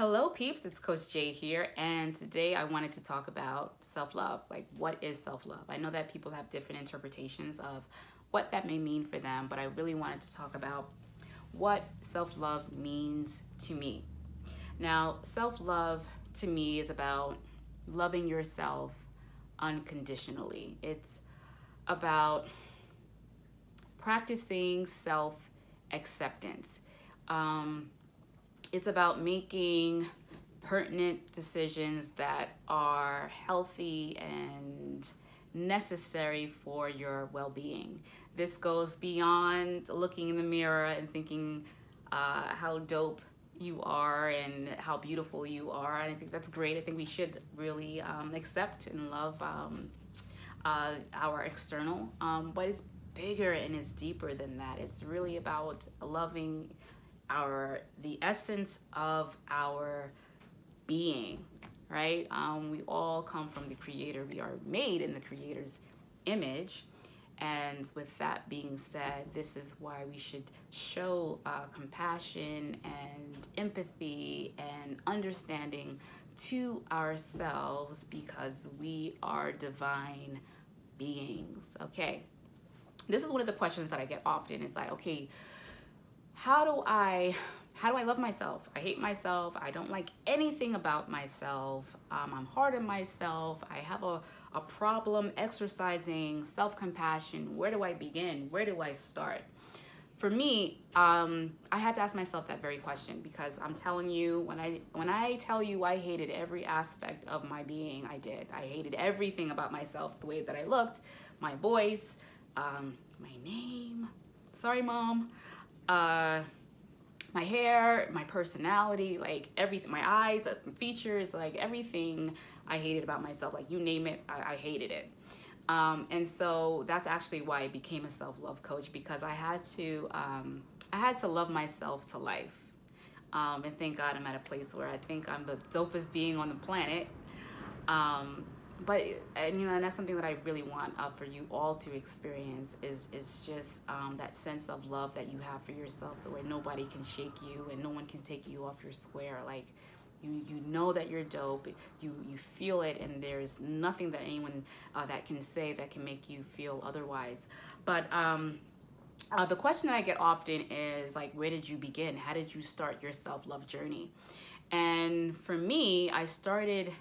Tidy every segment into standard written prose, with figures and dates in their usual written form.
Hello peeps, it's Coach J here, and today I wanted to talk about self-love. Like, what is self-love? I know that people have different interpretations of what that may mean for them, but I really wanted to talk about what self-love means to me. Now, self-love to me is about loving yourself unconditionally. It's about practicing self-acceptance. It's about making pertinent decisions that are healthy and necessary for your well-being. This goes beyond looking in the mirror and thinking how dope you are and how beautiful you are. And I think that's great. I think we should really accept and love our external, but it's bigger and it's deeper than that. It's really about loving the essence of our being, right? We all come from the Creator. We are made in the Creator's image. And with that being said, this is why we should show compassion and empathy and understanding to ourselves, because we are divine beings. Okay, this is one of the questions that I get often. It's like, okay, how do I love myself? I hate myself. I don't like anything about myself. I'm hard on myself. I have a problem exercising self-compassion. Where do I begin? Where do I start? For me, I had to ask myself that very question, because I'm telling you, when I tell you I hated every aspect of my being, I did. I hated everything about myself, the way that I looked, my voice, my name. Sorry, Mom. My hair, my personality, like everything, my eyes, features, like everything I hated about myself, like you name it, I hated it. And so that's actually why I became a self-love coach, because I had to love myself to life. And thank God I'm at a place where I think I'm the dopest being on the planet. And that's something that I really want for you all to experience is just that sense of love that you have for yourself, where nobody can shake you and no one can take you off your square. Like, you know that you're dope, you feel it, and there's nothing that anyone that can say that can make you feel otherwise. But the question that I get often is like, where did you begin? How did you start your self-love journey? And for me, I struggled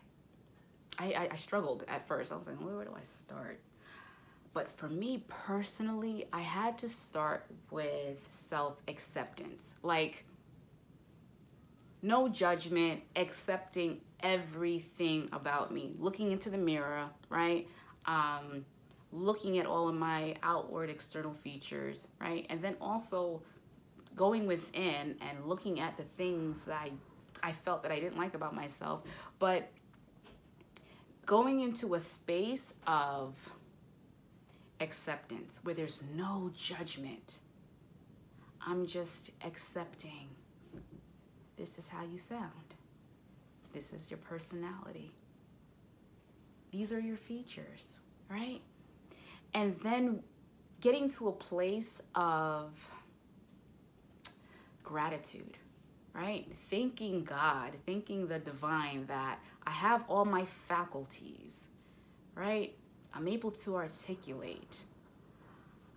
at first. I was like, where do I start? But for me personally, I had to start with self-acceptance. Like, no judgment, accepting everything about me, looking into the mirror, right? Looking at all of my outward external features, right? And then also going within and looking at the things that I felt that I didn't like about myself, but going into a space of acceptance where there's no judgment. I'm just accepting. This is how you sound. This is your personality. These are your features, right? And then getting to a place of gratitude, right? Thanking God, thanking the divine that I have all my faculties, right? I'm able to articulate.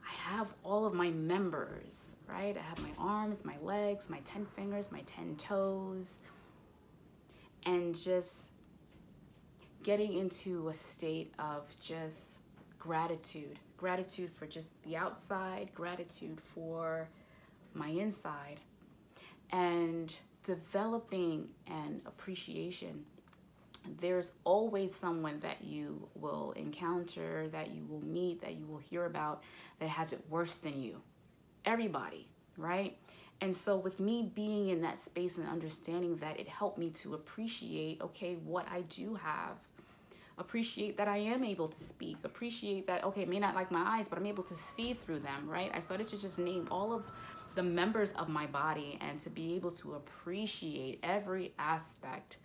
I have all of my members, right? I have my arms, my legs, my 10 fingers, my 10 toes, and just getting into a state of just gratitude. Gratitude for just the outside, gratitude for my inside, and developing an appreciation. There's always someone that you will encounter, that you will meet, that you will hear about that has it worse than you. Everybody, right? And so with me being in that space and understanding that, it helped me to appreciate, okay, what I do have. Appreciate that I am able to speak. Appreciate that, okay, may not like my eyes, but I'm able to see through them, right? I started to just name all of the members of my body and to be able to appreciate every aspect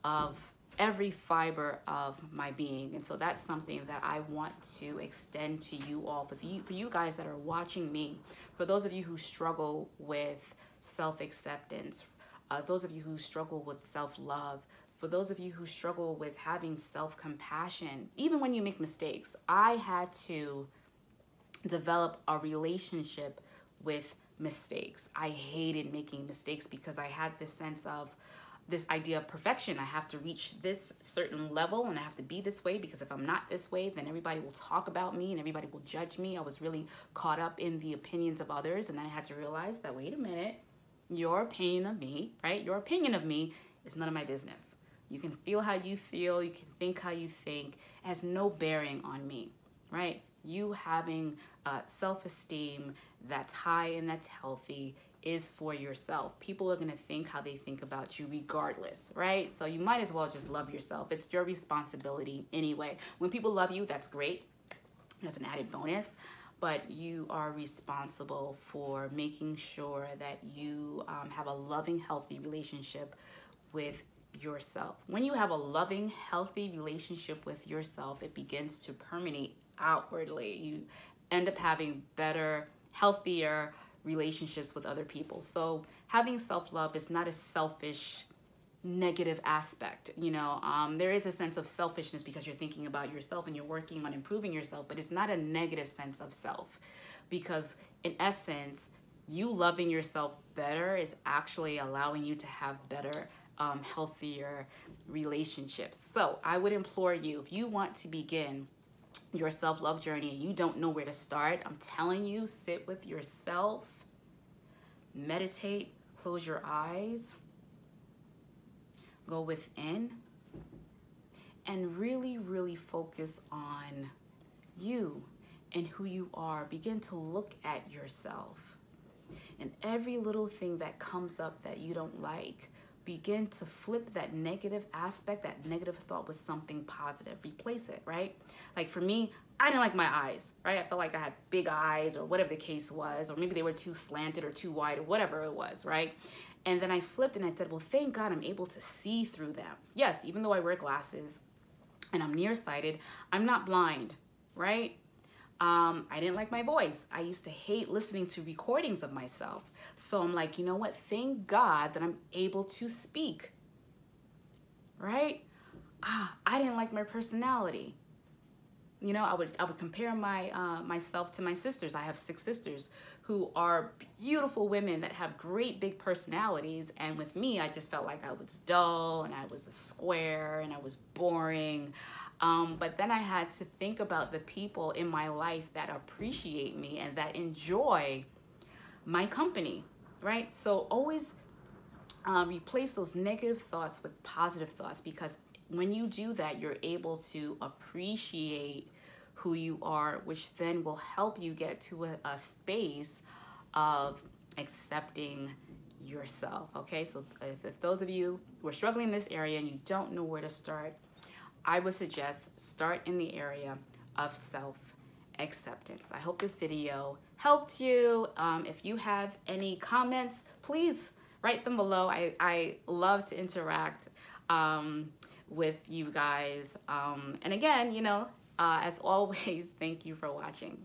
of every fiber of my being. And so that's something that I want to extend to you all, for you guys that are watching me, for those of you who struggle with self-acceptance, those of you who struggle with self-love, for those of you who struggle with having self-compassion, even when you make mistakes. I had to develop a relationship with mistakes. I hated making mistakes because I had this sense of this idea of perfection. I have to reach this certain level and I have to be this way, because if I'm not this way, then everybody will talk about me and everybody will judge me. I was really caught up in the opinions of others, and then I had to realize that, wait a minute, your opinion of me, right? Your opinion of me is none of my business. You can feel how you feel, you can think how you think. It has no bearing on me, right? You having self-esteem that's high and that's healthy is for yourself. People are gonna think how they think about you regardless, right? So you might as well just love yourself. It's your responsibility anyway. When people love you, that's great. That's an added bonus. But you are responsible for making sure that you have a loving, healthy relationship with yourself. When you have a loving, healthy relationship with yourself, it begins to permeate outwardly. You end up having better, healthier relationships with other people. So having self-love is not a selfish, negative aspect. You know, there is a sense of selfishness because you're thinking about yourself and you're working on improving yourself, but it's not a negative sense of self, because in essence, you loving yourself better is actually allowing you to have better, healthier relationships. So I would implore you, if you want to begin your self-love journey and you don't know where to start, I'm telling you, sit with yourself, meditate, close your eyes, go within, and really, really focus on you and who you are. Begin to look at yourself and every little thing that comes up that you don't like. Begin to flip that negative aspect, that negative thought, with something positive. Replace it, right? Like for me, I didn't like my eyes, right? I felt like I had big eyes or whatever the case was, or maybe they were too slanted or too wide or whatever it was, right? And then I flipped and I said, well, thank God I'm able to see through them. Yes, even though I wear glasses and I'm nearsighted, I'm not blind, right? I didn't like my voice. I used to hate listening to recordings of myself. So I'm like, you know what? Thank God that I'm able to speak, right? I didn't like my personality. You know, I would compare myself to my sisters. I have 6 sisters who are beautiful women that have great big personalities. And with me, I just felt like I was dull and I was a square and I was boring. But then I had to think about the people in my life that appreciate me and that enjoy my company, right? So always replace those negative thoughts with positive thoughts, because when you do that, you're able to appreciate who you are, which then will help you get to a space of accepting yourself, okay? So if those of you who are struggling in this area and you don't know where to start, I would suggest start in the area of self-acceptance. I hope this video helped you. If you have any comments, please write them below. I love to interact with you guys. And again, you know, as always, thank you for watching.